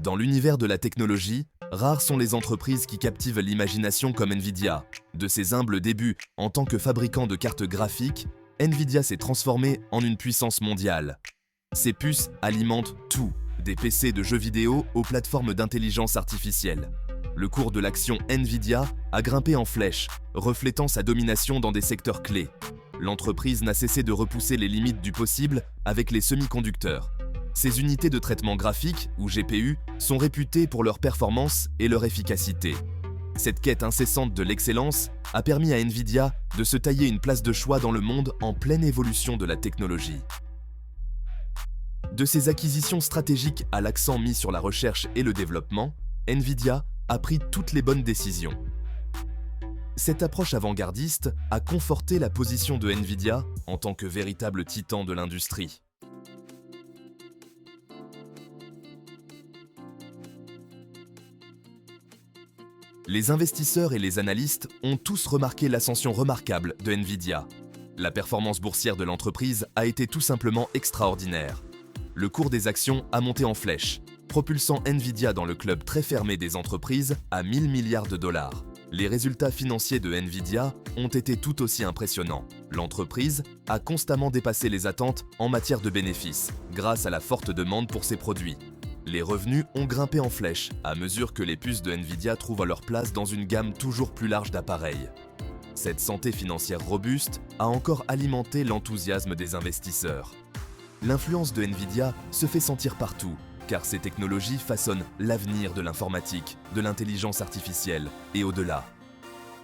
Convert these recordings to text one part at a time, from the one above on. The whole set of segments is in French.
Dans l'univers de la technologie, rares sont les entreprises qui captivent l'imagination comme Nvidia. De ses humbles débuts en tant que fabricant de cartes graphiques, Nvidia s'est transformé en une puissance mondiale. Ses puces alimentent tout, des PC de jeux vidéo aux plateformes d'intelligence artificielle. Le cours de l'action Nvidia a grimpé en flèche, reflétant sa domination dans des secteurs clés. L'entreprise n'a cessé de repousser les limites du possible avec les semi-conducteurs. Ces unités de traitement graphique, ou GPU, sont réputées pour leur performance et leur efficacité. Cette quête incessante de l'excellence a permis à Nvidia de se tailler une place de choix dans le monde en pleine évolution de la technologie. De ses acquisitions stratégiques à l'accent mis sur la recherche et le développement, Nvidia a pris toutes les bonnes décisions. Cette approche avant-gardiste a conforté la position de Nvidia en tant que véritable titan de l'industrie. Les investisseurs et les analystes ont tous remarqué l'ascension remarquable de Nvidia. La performance boursière de l'entreprise a été tout simplement extraordinaire. Le cours des actions a monté en flèche, propulsant Nvidia dans le club très fermé des entreprises à 1000 milliards de dollars. Les résultats financiers de Nvidia ont été tout aussi impressionnants. L'entreprise a constamment dépassé les attentes en matière de bénéfices, grâce à la forte demande pour ses produits. Les revenus ont grimpé en flèche à mesure que les puces de Nvidia trouvent leur place dans une gamme toujours plus large d'appareils. Cette santé financière robuste a encore alimenté l'enthousiasme des investisseurs. L'influence de Nvidia se fait sentir partout, car ces technologies façonnent l'avenir de l'informatique, de l'intelligence artificielle et au-delà.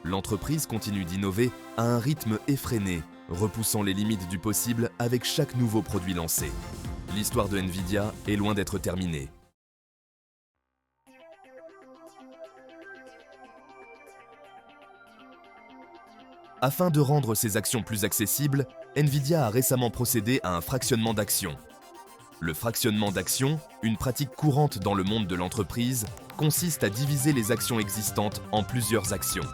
L'entreprise continue d'innover à un rythme effréné, repoussant les limites du possible avec chaque nouveau produit lancé. L'histoire de Nvidia est loin d'être terminée. Afin de rendre ses actions plus accessibles, Nvidia a récemment procédé à un fractionnement d'actions. Le fractionnement d'actions, une pratique courante dans le monde de l'entreprise, consiste à diviser les actions existantes en plusieurs actions.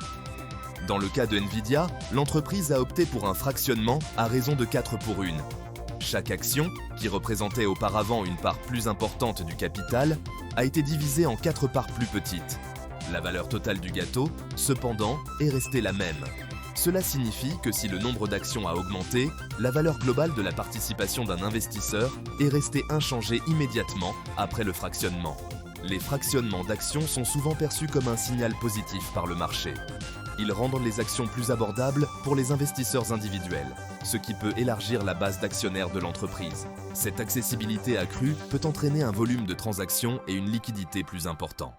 Dans le cas de Nvidia, l'entreprise a opté pour un fractionnement à raison de 4 pour 1. Chaque action, qui représentait auparavant une part plus importante du capital, a été divisée en 4 parts plus petites. La valeur totale du gâteau, cependant, est restée la même. Cela signifie que si le nombre d'actions a augmenté, la valeur globale de la participation d'un investisseur est restée inchangée immédiatement après le fractionnement. Les fractionnements d'actions sont souvent perçus comme un signal positif par le marché. Ils rendent les actions plus abordables pour les investisseurs individuels, ce qui peut élargir la base d'actionnaires de l'entreprise. Cette accessibilité accrue peut entraîner un volume de transactions et une liquidité plus important.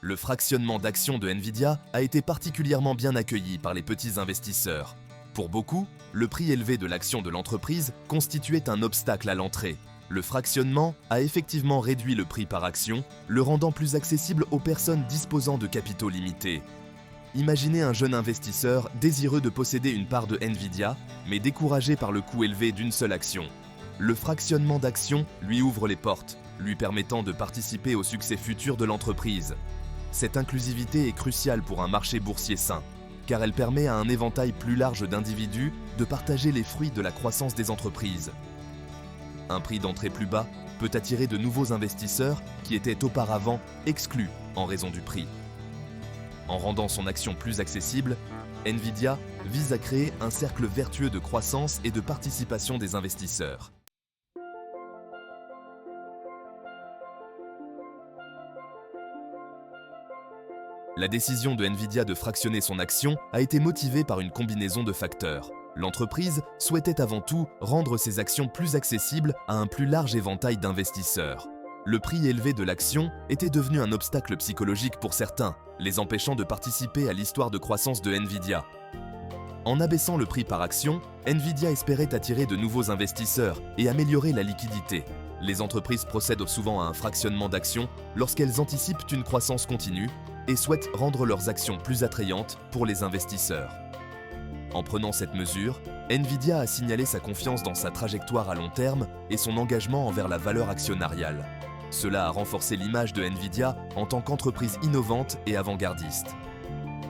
Le fractionnement d'actions de Nvidia a été particulièrement bien accueilli par les petits investisseurs. Pour beaucoup, le prix élevé de l'action de l'entreprise constituait un obstacle à l'entrée. Le fractionnement a effectivement réduit le prix par action, le rendant plus accessible aux personnes disposant de capitaux limités. Imaginez un jeune investisseur désireux de posséder une part de Nvidia, mais découragé par le coût élevé d'une seule action. Le fractionnement d'actions lui ouvre les portes, lui permettant de participer au succès futur de l'entreprise. Cette inclusivité est cruciale pour un marché boursier sain, car elle permet à un éventail plus large d'individus de partager les fruits de la croissance des entreprises. Un prix d'entrée plus bas peut attirer de nouveaux investisseurs qui étaient auparavant exclus en raison du prix. En rendant son action plus accessible, Nvidia vise à créer un cercle vertueux de croissance et de participation des investisseurs. La décision de Nvidia de fractionner son action a été motivée par une combinaison de facteurs. L'entreprise souhaitait avant tout rendre ses actions plus accessibles à un plus large éventail d'investisseurs. Le prix élevé de l'action était devenu un obstacle psychologique pour certains, les empêchant de participer à l'histoire de croissance de Nvidia. En abaissant le prix par action, Nvidia espérait attirer de nouveaux investisseurs et améliorer la liquidité. Les entreprises procèdent souvent à un fractionnement d'actions lorsqu'elles anticipent une croissance continue et souhaitent rendre leurs actions plus attrayantes pour les investisseurs. En prenant cette mesure, Nvidia a signalé sa confiance dans sa trajectoire à long terme et son engagement envers la valeur actionnariale. Cela a renforcé l'image de Nvidia en tant qu'entreprise innovante et avant-gardiste.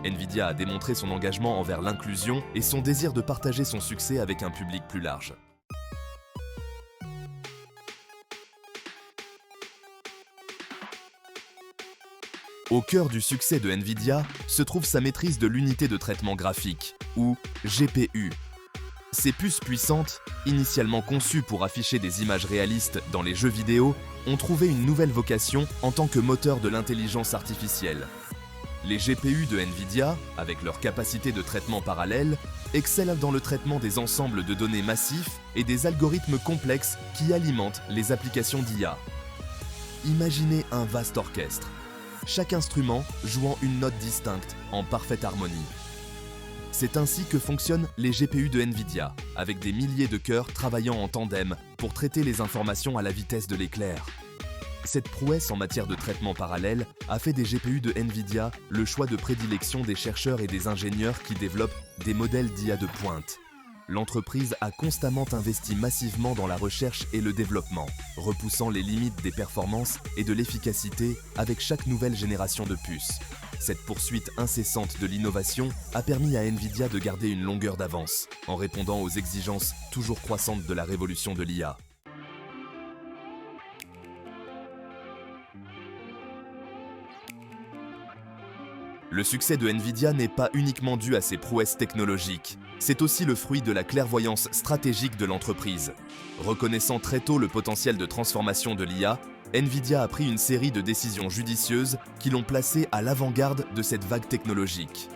Nvidia a démontré son engagement envers l'inclusion et son désir de partager son succès avec un public plus large. Au cœur du succès de Nvidia se trouve sa maîtrise de l'unité de traitement graphique, ou GPU. Ces puces puissantes, initialement conçues pour afficher des images réalistes dans les jeux vidéo, ont trouvé une nouvelle vocation en tant que moteur de l'intelligence artificielle. Les GPU de Nvidia, avec leur capacité de traitement parallèle, excellent dans le traitement des ensembles de données massifs et des algorithmes complexes qui alimentent les applications d'IA. Imaginez un vaste orchestre, chaque instrument jouant une note distincte en parfaite harmonie. C'est ainsi que fonctionnent les GPU de Nvidia, avec des milliers de cœurs travaillant en tandem pour traiter les informations à la vitesse de l'éclair. Cette prouesse en matière de traitement parallèle a fait des GPU de Nvidia le choix de prédilection des chercheurs et des ingénieurs qui développent des modèles d'IA de pointe. L'entreprise a constamment investi massivement dans la recherche et le développement, repoussant les limites des performances et de l'efficacité avec chaque nouvelle génération de puces. Cette poursuite incessante de l'innovation a permis à Nvidia de garder une longueur d'avance, en répondant aux exigences toujours croissantes de la révolution de l'IA. Le succès de Nvidia n'est pas uniquement dû à ses prouesses technologiques, c'est aussi le fruit de la clairvoyance stratégique de l'entreprise. Reconnaissant très tôt le potentiel de transformation de l'IA, Nvidia a pris une série de décisions judicieuses qui l'ont placé à l'avant-garde de cette vague technologique.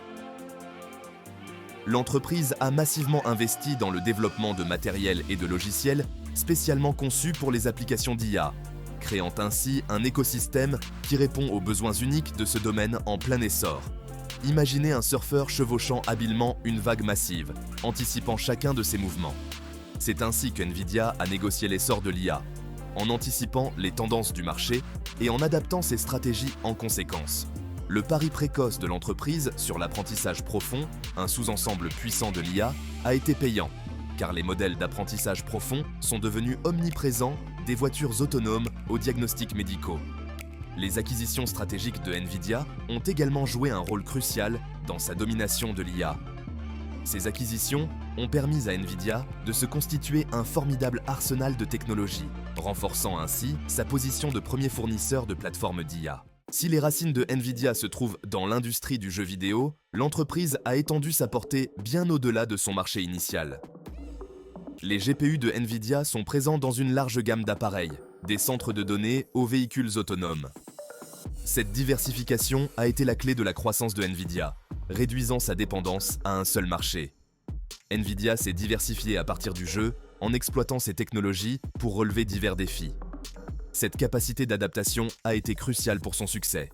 L'entreprise a massivement investi dans le développement de matériel et de logiciels spécialement conçus pour les applications d'IA, créant ainsi un écosystème qui répond aux besoins uniques de ce domaine en plein essor. Imaginez un surfeur chevauchant habilement une vague massive, anticipant chacun de ses mouvements. C'est ainsi que Nvidia a négocié l'essor de l'IA, en anticipant les tendances du marché et en adaptant ses stratégies en conséquence. Le pari précoce de l'entreprise sur l'apprentissage profond, un sous-ensemble puissant de l'IA, a été payant, car les modèles d'apprentissage profond sont devenus omniprésents des voitures autonomes aux diagnostics médicaux. Les acquisitions stratégiques de Nvidia ont également joué un rôle crucial dans sa domination de l'IA. Ces acquisitions ont permis à Nvidia de se constituer un formidable arsenal de technologies, renforçant ainsi sa position de premier fournisseur de plateformes d'IA. Si les racines de Nvidia se trouvent dans l'industrie du jeu vidéo, l'entreprise a étendu sa portée bien au-delà de son marché initial. Les GPU de Nvidia sont présents dans une large gamme d'appareils, des centres de données aux véhicules autonomes. Cette diversification a été la clé de la croissance de Nvidia, réduisant sa dépendance à un seul marché. Nvidia s'est diversifié à partir du jeu en exploitant ses technologies pour relever divers défis. Cette capacité d'adaptation a été cruciale pour son succès.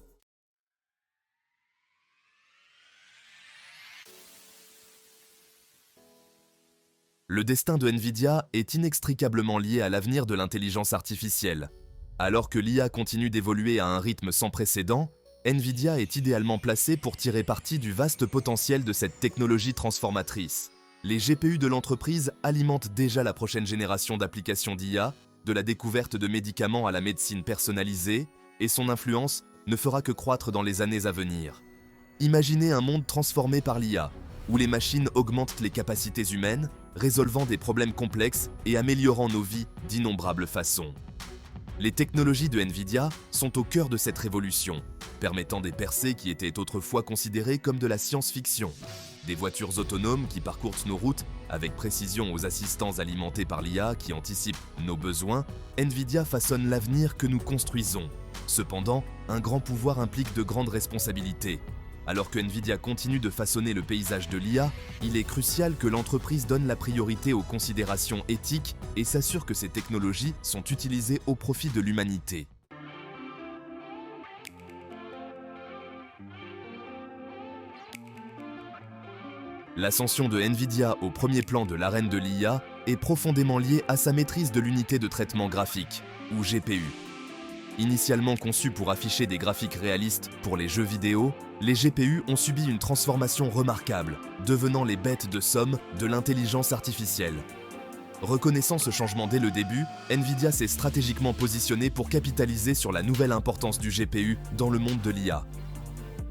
Le destin de Nvidia est inextricablement lié à l'avenir de l'intelligence artificielle. Alors que l'IA continue d'évoluer à un rythme sans précédent, Nvidia est idéalement placé pour tirer parti du vaste potentiel de cette technologie transformatrice. Les GPU de l'entreprise alimentent déjà la prochaine génération d'applications d'IA, de la découverte de médicaments à la médecine personnalisée, et son influence ne fera que croître dans les années à venir. Imaginez un monde transformé par l'IA, où les machines augmentent les capacités humaines, résolvant des problèmes complexes et améliorant nos vies d'innombrables façons. Les technologies de Nvidia sont au cœur de cette révolution, permettant des percées qui étaient autrefois considérées comme de la science-fiction. Des voitures autonomes qui parcourent nos routes avec précision aux assistants alimentés par l'IA qui anticipent nos besoins, Nvidia façonne l'avenir que nous construisons. Cependant, un grand pouvoir implique de grandes responsabilités. Alors que Nvidia continue de façonner le paysage de l'IA, il est crucial que l'entreprise donne la priorité aux considérations éthiques et s'assure que ces technologies sont utilisées au profit de l'humanité. L'ascension de Nvidia au premier plan de l'arène de l'IA est profondément liée à sa maîtrise de l'unité de traitement graphique, ou GPU. Initialement conçus pour afficher des graphiques réalistes pour les jeux vidéo, les GPU ont subi une transformation remarquable, devenant les bêtes de somme de l'intelligence artificielle. Reconnaissant ce changement dès le début, Nvidia s'est stratégiquement positionné pour capitaliser sur la nouvelle importance du GPU dans le monde de l'IA.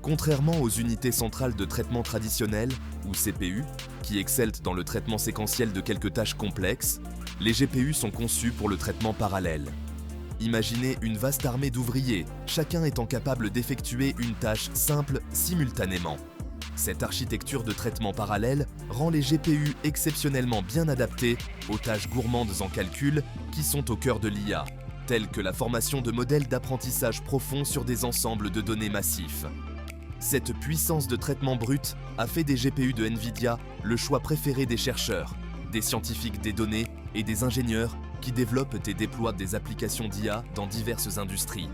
Contrairement aux unités centrales de traitement traditionnelles, ou CPU, qui excellent dans le traitement séquentiel de quelques tâches complexes, les GPU sont conçus pour le traitement parallèle. Imaginez une vaste armée d'ouvriers, chacun étant capable d'effectuer une tâche simple simultanément. Cette architecture de traitement parallèle rend les GPU exceptionnellement bien adaptés aux tâches gourmandes en calcul qui sont au cœur de l'IA, telles que la formation de modèles d'apprentissage profond sur des ensembles de données massifs. Cette puissance de traitement brut a fait des GPU de NVIDIA le choix préféré des chercheurs, des scientifiques des données et des ingénieurs qui développent et déploient des applications d'IA dans diverses industries.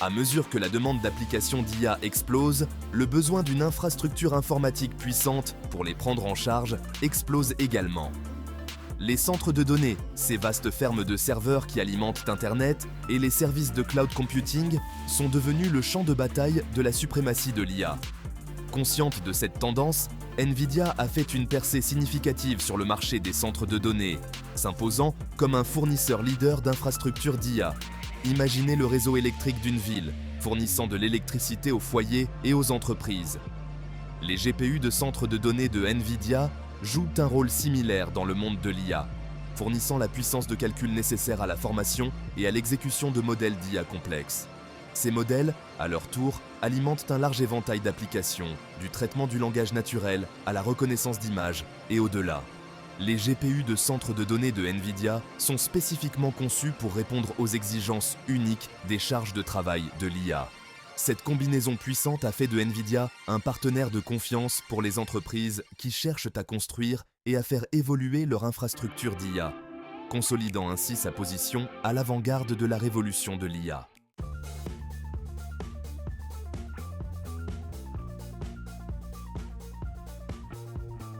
À mesure que la demande d'applications d'IA explose, le besoin d'une infrastructure informatique puissante pour les prendre en charge explose également. Les centres de données, ces vastes fermes de serveurs qui alimentent Internet, et les services de cloud computing sont devenus le champ de bataille de la suprématie de l'IA. Consciente de cette tendance, NVIDIA a fait une percée significative sur le marché des centres de données, s'imposant comme un fournisseur leader d'infrastructures d'IA. Imaginez le réseau électrique d'une ville, fournissant de l'électricité aux foyers et aux entreprises. Les GPU de centres de données de NVIDIA jouent un rôle similaire dans le monde de l'IA, fournissant la puissance de calcul nécessaire à la formation et à l'exécution de modèles d'IA complexes. Ces modèles, à leur tour, alimentent un large éventail d'applications, du traitement du langage naturel à la reconnaissance d'images et au-delà. Les GPU de centres de données de NVIDIA sont spécifiquement conçus pour répondre aux exigences uniques des charges de travail de l'IA. Cette combinaison puissante a fait de NVIDIA un partenaire de confiance pour les entreprises qui cherchent à construire et à faire évoluer leur infrastructure d'IA, consolidant ainsi sa position à l'avant-garde de la révolution de l'IA.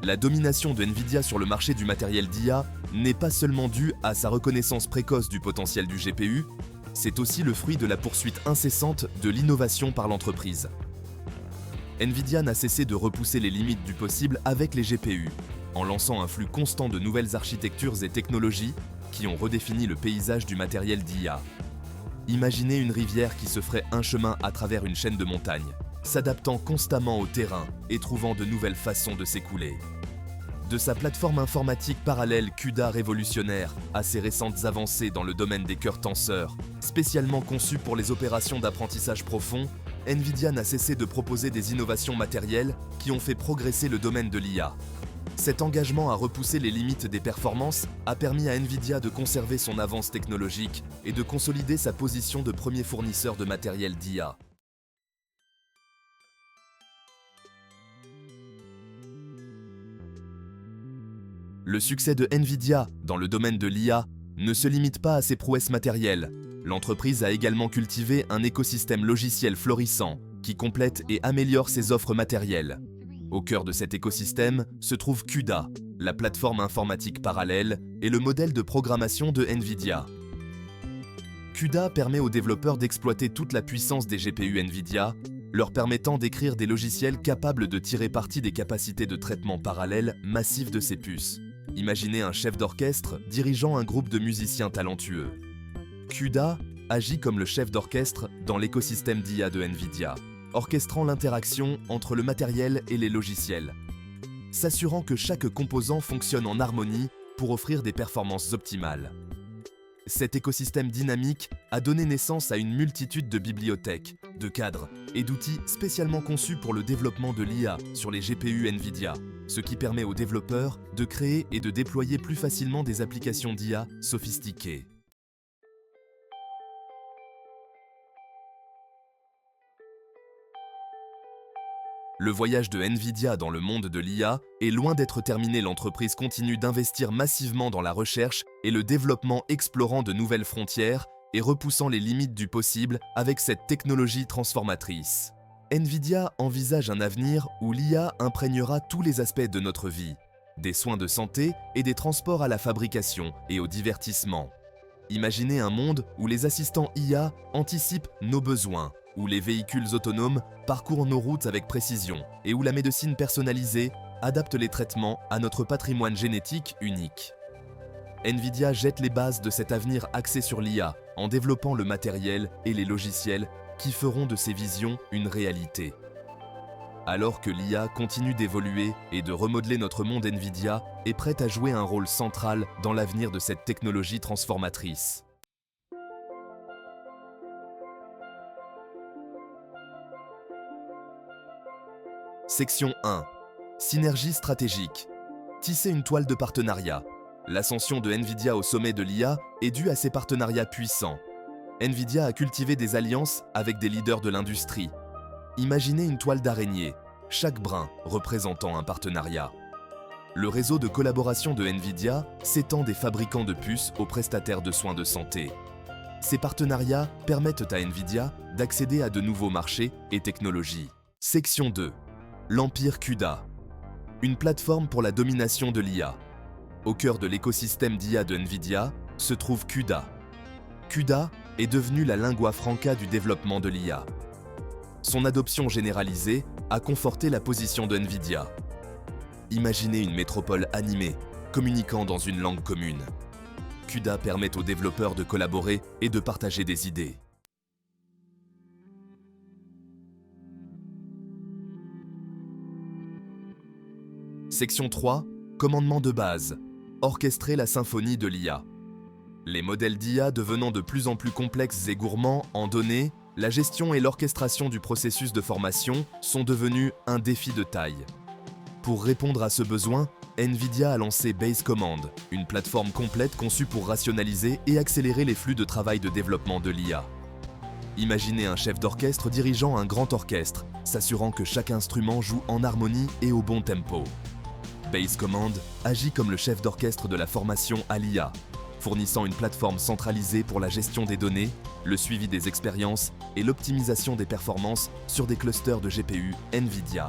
La domination de NVIDIA sur le marché du matériel d'IA n'est pas seulement due à sa reconnaissance précoce du potentiel du GPU, c'est aussi le fruit de la poursuite incessante de l'innovation par l'entreprise. NVIDIA n'a cessé de repousser les limites du possible avec les GPU, en lançant un flux constant de nouvelles architectures et technologies qui ont redéfini le paysage du matériel d'IA. Imaginez une rivière qui se ferait un chemin à travers une chaîne de montagnes, s'adaptant constamment au terrain et trouvant de nouvelles façons de s'écouler. De sa plateforme informatique parallèle CUDA révolutionnaire à ses récentes avancées dans le domaine des cœurs tenseurs, spécialement conçus pour les opérations d'apprentissage profond, NVIDIA n'a cessé de proposer des innovations matérielles qui ont fait progresser le domaine de l'IA. Cet engagement à repousser les limites des performances a permis à NVIDIA de conserver son avance technologique et de consolider sa position de premier fournisseur de matériel d'IA. Le succès de NVIDIA dans le domaine de l'IA ne se limite pas à ses prouesses matérielles. L'entreprise a également cultivé un écosystème logiciel florissant qui complète et améliore ses offres matérielles. Au cœur de cet écosystème se trouve CUDA, la plateforme informatique parallèle et le modèle de programmation de NVIDIA. CUDA permet aux développeurs d'exploiter toute la puissance des GPU NVIDIA, leur permettant d'écrire des logiciels capables de tirer parti des capacités de traitement parallèle massives de ces puces. Imaginez un chef d'orchestre dirigeant un groupe de musiciens talentueux. CUDA agit comme le chef d'orchestre dans l'écosystème d'IA de NVIDIA, orchestrant l'interaction entre le matériel et les logiciels, s'assurant que chaque composant fonctionne en harmonie pour offrir des performances optimales. Cet écosystème dynamique a donné naissance à une multitude de bibliothèques, de cadres et d'outils spécialement conçus pour le développement de l'IA sur les GPU NVIDIA, ce qui permet aux développeurs de créer et de déployer plus facilement des applications d'IA sophistiquées. Le voyage de NVIDIA dans le monde de l'IA est loin d'être terminé. L'entreprise continue d'investir massivement dans la recherche et le développement, explorant de nouvelles frontières et repoussant les limites du possible avec cette technologie transformatrice. NVIDIA envisage un avenir où l'IA imprégnera tous les aspects de notre vie, des soins de santé et des transports à la fabrication et au divertissement. Imaginez un monde où les assistants IA anticipent nos besoins, où les véhicules autonomes parcourent nos routes avec précision et où la médecine personnalisée adapte les traitements à notre patrimoine génétique unique. Nvidia jette les bases de cet avenir axé sur l'IA en développant le matériel et les logiciels qui feront de ces visions une réalité. Alors que l'IA continue d'évoluer et de remodeler notre monde, Nvidia est prête à jouer un rôle central dans l'avenir de cette technologie transformatrice. Section 1. Synergie stratégique. Tisser une toile de partenariat. L'ascension de Nvidia au sommet de l'IA est due à ses partenariats puissants. Nvidia a cultivé des alliances avec des leaders de l'industrie. Imaginez une toile d'araignée, chaque brin représentant un partenariat. Le réseau de collaboration de Nvidia s'étend des fabricants de puces aux prestataires de soins de santé. Ces partenariats permettent à Nvidia d'accéder à de nouveaux marchés et technologies. Section 2. L'Empire CUDA. Une plateforme pour la domination de l'IA. Au cœur de l'écosystème d'IA de Nvidia se trouve CUDA. CUDA est devenu la lingua franca du développement de l'IA. Son adoption généralisée a conforté la position de Nvidia. Imaginez une métropole animée, communiquant dans une langue commune. CUDA permet aux développeurs de collaborer et de partager des idées. Section 3. Commandement de base. Orchestrer la symphonie de l'IA. Les modèles d'IA devenant de plus en plus complexes et gourmands en données, la gestion et l'orchestration du processus de formation sont devenus un défi de taille. Pour répondre à ce besoin, Nvidia a lancé Base Command, une plateforme complète conçue pour rationaliser et accélérer les flux de travail de développement de l'IA. Imaginez un chef d'orchestre dirigeant un grand orchestre, s'assurant que chaque instrument joue en harmonie et au bon tempo. Base Command agit comme le chef d'orchestre de la formation à l'IA, fournissant une plateforme centralisée pour la gestion des données, le suivi des expériences et l'optimisation des performances sur des clusters de GPU Nvidia.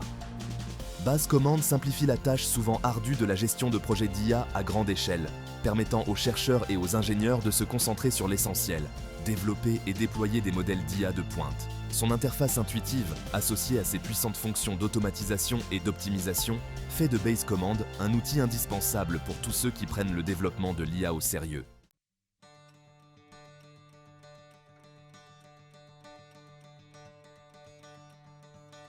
Base Command simplifie la tâche souvent ardue de la gestion de projets d'IA à grande échelle, permettant aux chercheurs et aux ingénieurs de se concentrer sur l'essentiel, développer et déployer des modèles d'IA de pointe. Son interface intuitive, associée à ses puissantes fonctions d'automatisation et d'optimisation, fait de Base Command un outil indispensable pour tous ceux qui prennent le développement de l'IA au sérieux.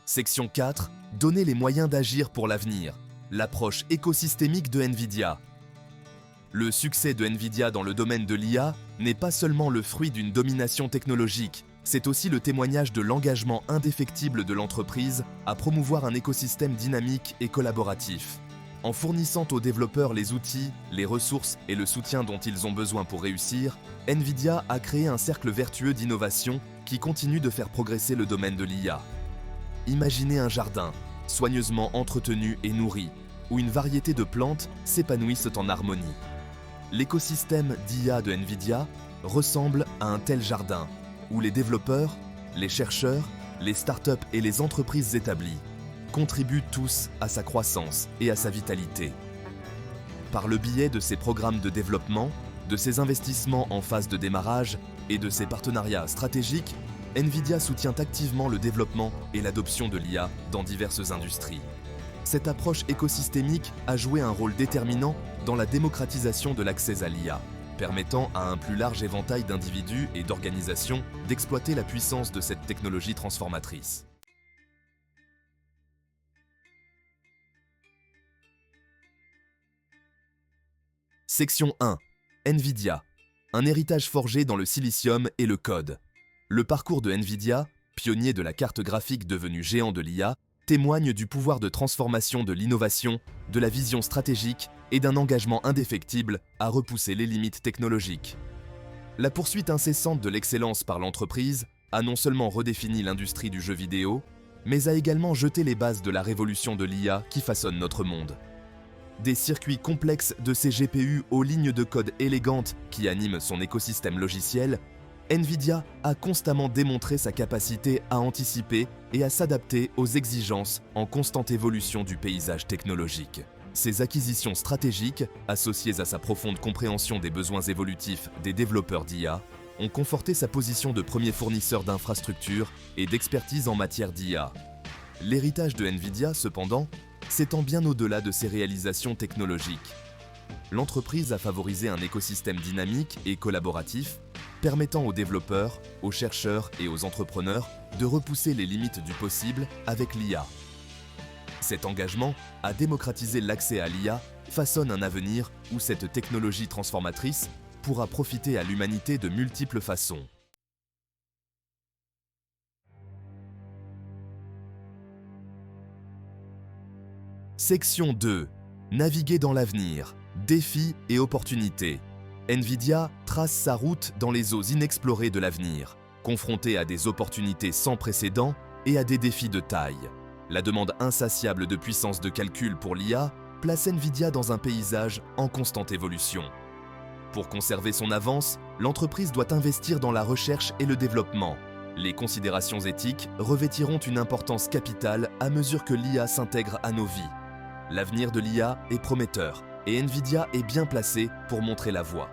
Section 4. Donner les moyens d'agir pour l'avenir. L'approche écosystémique de Nvidia. Le succès de Nvidia dans le domaine de l'IA n'est pas seulement le fruit d'une domination technologique, c'est aussi le témoignage de l'engagement indéfectible de l'entreprise à promouvoir un écosystème dynamique et collaboratif. En fournissant aux développeurs les outils, les ressources et le soutien dont ils ont besoin pour réussir, Nvidia a créé un cercle vertueux d'innovation qui continue de faire progresser le domaine de l'IA. Imaginez un jardin, soigneusement entretenu et nourri, où une variété de plantes s'épanouissent en harmonie. L'écosystème d'IA de Nvidia ressemble à un tel jardin, où les développeurs, les chercheurs, les startups et les entreprises établies contribuent tous à sa croissance et à sa vitalité. Par le biais de ses programmes de développement, de ses investissements en phase de démarrage et de ses partenariats stratégiques, Nvidia soutient activement le développement et l'adoption de l'IA dans diverses industries. Cette approche écosystémique a joué un rôle déterminant dans la démocratisation de l'accès à l'IA, permettant à un plus large éventail d'individus et d'organisations d'exploiter la puissance de cette technologie transformatrice. Section 1. Nvidia. Un héritage forgé dans le silicium et le code. Le parcours de Nvidia, pionnier de la carte graphique devenu géant de l'IA, témoigne du pouvoir de transformation de l'innovation, de la vision stratégique et d'un engagement indéfectible à repousser les limites technologiques. La poursuite incessante de l'excellence par l'entreprise a non seulement redéfini l'industrie du jeu vidéo, mais a également jeté les bases de la révolution de l'IA qui façonne notre monde. Des circuits complexes de ces GPU aux lignes de code élégantes qui animent son écosystème logiciel, Nvidia a constamment démontré sa capacité à anticiper et à s'adapter aux exigences en constante évolution du paysage technologique. Ses acquisitions stratégiques, associées à sa profonde compréhension des besoins évolutifs des développeurs d'IA, ont conforté sa position de premier fournisseur d'infrastructures et d'expertise en matière d'IA. L'héritage de Nvidia, cependant, s'étend bien au-delà de ses réalisations technologiques. l'entreprise a favorisé un écosystème dynamique et collaboratif, permettant aux développeurs, aux chercheurs et aux entrepreneurs de repousser les limites du possible avec l'IA. Cet engagement à démocratiser l'accès à l'IA façonne un avenir où cette technologie transformatrice pourra profiter à l'humanité de multiples façons. Section 2. Naviguer dans l'avenir, défis et opportunités. NVIDIA trace sa route dans les eaux inexplorées de l'avenir, confrontée à des opportunités sans précédent et à des défis de taille. La demande insatiable de puissance de calcul pour l'IA place NVIDIA dans un paysage en constante évolution. Pour conserver son avance, l'entreprise doit investir dans la recherche et le développement. Les considérations éthiques revêtiront une importance capitale à mesure que l'IA s'intègre à nos vies. L'avenir de l'IA est prometteur et NVIDIA est bien placé pour montrer la voie.